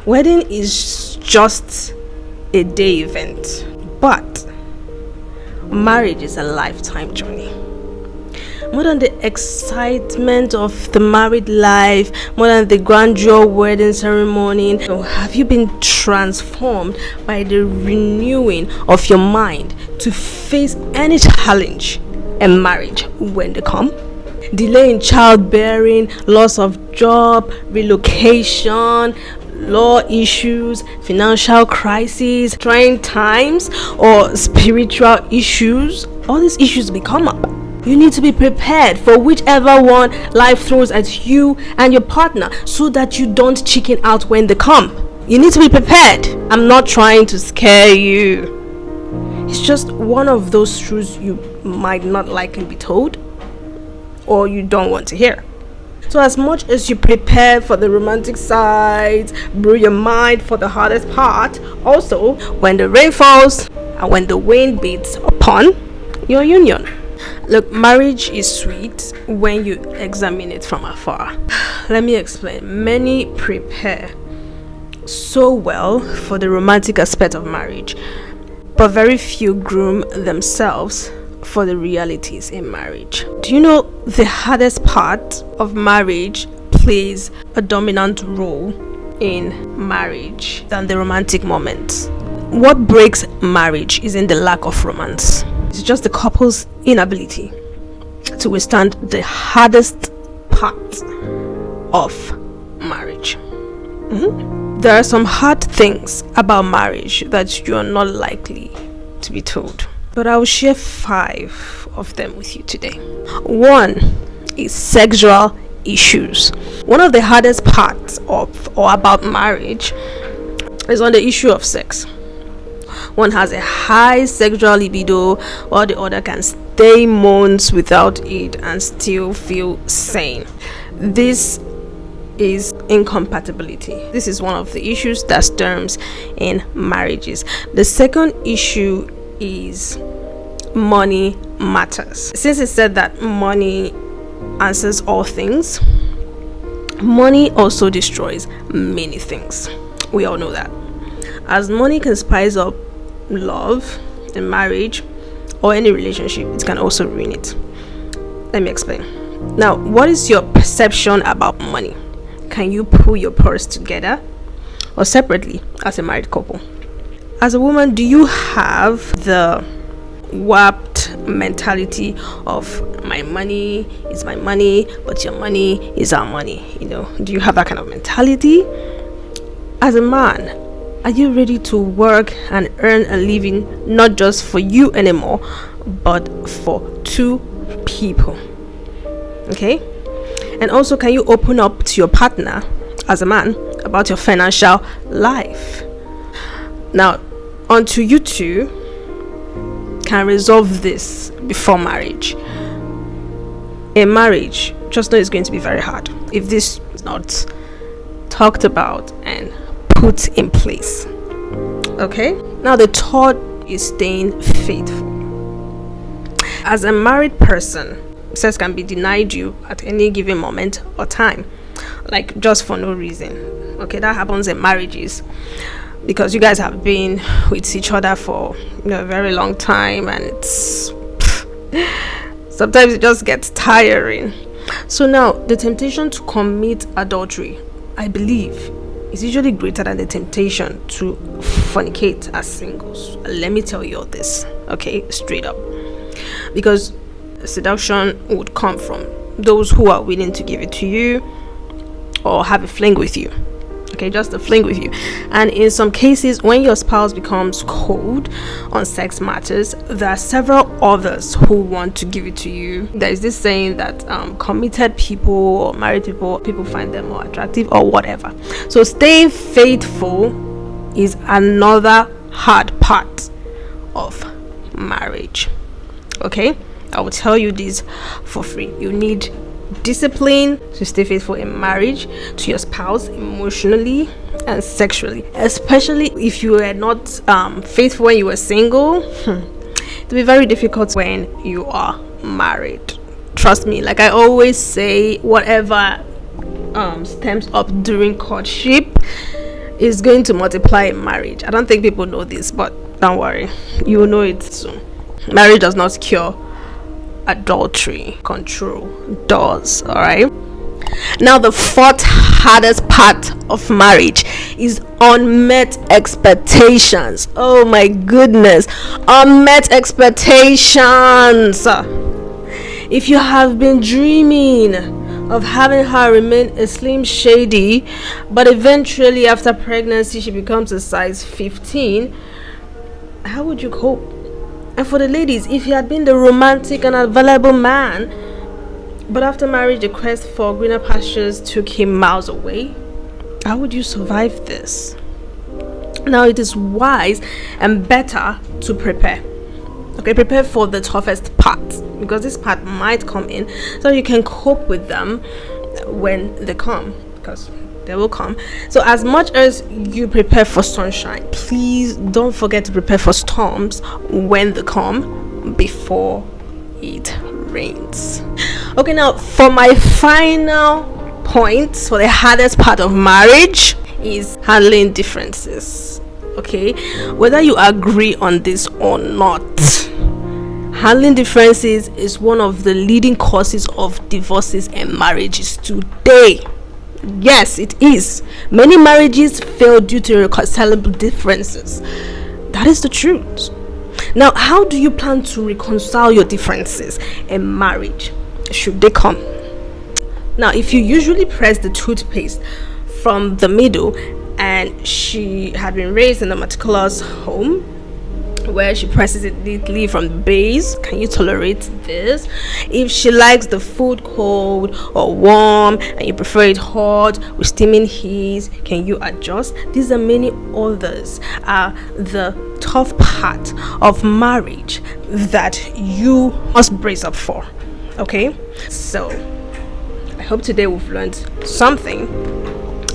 Wedding is just a day event, but marriage is a lifetime journey. More than the excitement of the married life, more than the grandeur wedding ceremony, have you been transformed by the renewing of your mind to face any challenge in marriage when they come? Delay in childbearing, loss of job, relocation, law issues, financial crises, trying times, or spiritual issues. All these issues will come up. You need to be prepared for whichever one life throws at you and your partner so that you don't chicken out when they come. You need to be prepared. I'm not trying to scare you. It's just one of those truths you might not likely be told or you don't want to hear. So as much as you prepare for the romantic sides, brew your mind for the hardest part, also when the rain falls and when the wind beats upon your union. Look, marriage is sweet when you examine it from afar. Let me explain. Many prepare so well for the romantic aspect of marriage, but very few groom themselves for the realities in marriage. Do you know the hardest part of marriage plays a dominant role in marriage than the romantic moments? What breaks marriage isn't the lack of romance. It's just the couple's inability to withstand the hardest part of marriage. There are some hard things about marriage that you are not likely to be told, but I will share 5 of them with you today. 1 is sexual issues. One of the hardest parts of or about marriage is on the issue of sex. One has a high sexual libido, while the other can stay months without it and still feel sane. This is incompatibility. This is one of the issues that stems in marriages. The second issue is money matters. Since it's said that money answers all things, money also destroys many things. We all know that. As money can spice up love in marriage or any relationship, it can also ruin it. Let me explain. Now, what is your perception about money? Can you pull your purse together or separately as a married couple? As a woman, do you have the warped mentality of my money is my money, but your money is our money? Do you have that kind of mentality? As a man, are you ready to work and earn a living not just for you anymore, but for 2 people? Okay? And also, can you open up to your partner as a man about your financial life? Now, until you two can resolve this before marriage, in marriage, just know it's going to be very hard if this is not talked about and put in place. Okay? Now, the third is staying faithful. As a married person, sex can be denied you at any given moment or time, like just for no reason. Okay, that happens in marriages because you guys have been with each other for a very long time, and it's sometimes it just gets tiring. So now the temptation to commit adultery, I believe, is usually greater than the temptation to fornicate as singles. Let me tell you all this, okay, straight up, because seduction would come from those who are willing to give it to you or have a fling with you. Okay, just a fling with you. And in some cases, when your spouse becomes cold on sex matters, there are several others who want to give it to you. There is this saying that committed people or married people find them more attractive or whatever. So staying faithful is another hard part of marriage. Okay, I will tell you this for free. You need discipline to stay faithful in marriage to your spouse emotionally and sexually, especially if you were not faithful when you were single. It'll be very difficult when you are married. Trust me, like I always say, whatever stems up during courtship is going to multiply in marriage. I don't think people know this, but don't worry, you will know it soon. Marriage does not cure adultery, control does. All right. Now, the fourth hardest part of marriage is unmet expectations. Oh my goodness, unmet expectations. If you have been dreaming of having her remain a slim shady, but eventually after pregnancy she becomes a size 15, how would you cope? And for the ladies, if you had been the romantic and available man, but after marriage the quest for greener pastures took him miles away, how would you survive this? Now, it is wise and better to prepare. Okay, prepare for the toughest part, because this part might come in, so you can cope with them when they come, because they will come. So as much as you prepare for sunshine, please don't forget to prepare for storms when they come, before it rains. Okay, now for my final point, for the hardest part of marriage is handling differences. Okay, whether you agree on this or not, handling differences is one of the leading causes of divorces and marriages today. Yes, it is. Many marriages fail due to irreconcilable differences. That is the truth. Now, how do you plan to reconcile your differences in marriage, should they come? Now, if you usually press the toothpaste from the middle, and she had been raised in a meticulous home where she presses it neatly from the base, can you tolerate this? If she likes the food cold or warm and you prefer it hot with steaming heat, can you adjust? These are many others are the tough part of marriage that you must brace up for. Okay, so I hope today we've learned something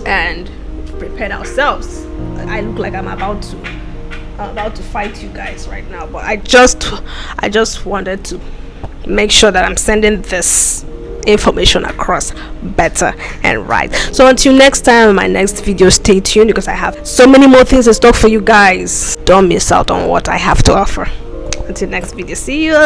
and prepared ourselves. I look like I'm about to fight you guys right now, but I just wanted to make sure that I'm sending this information across better and right. So until next time in my next video, stay tuned, because I have so many more things in stock for you guys. Don't miss out on what I have to offer. Until next video, see you.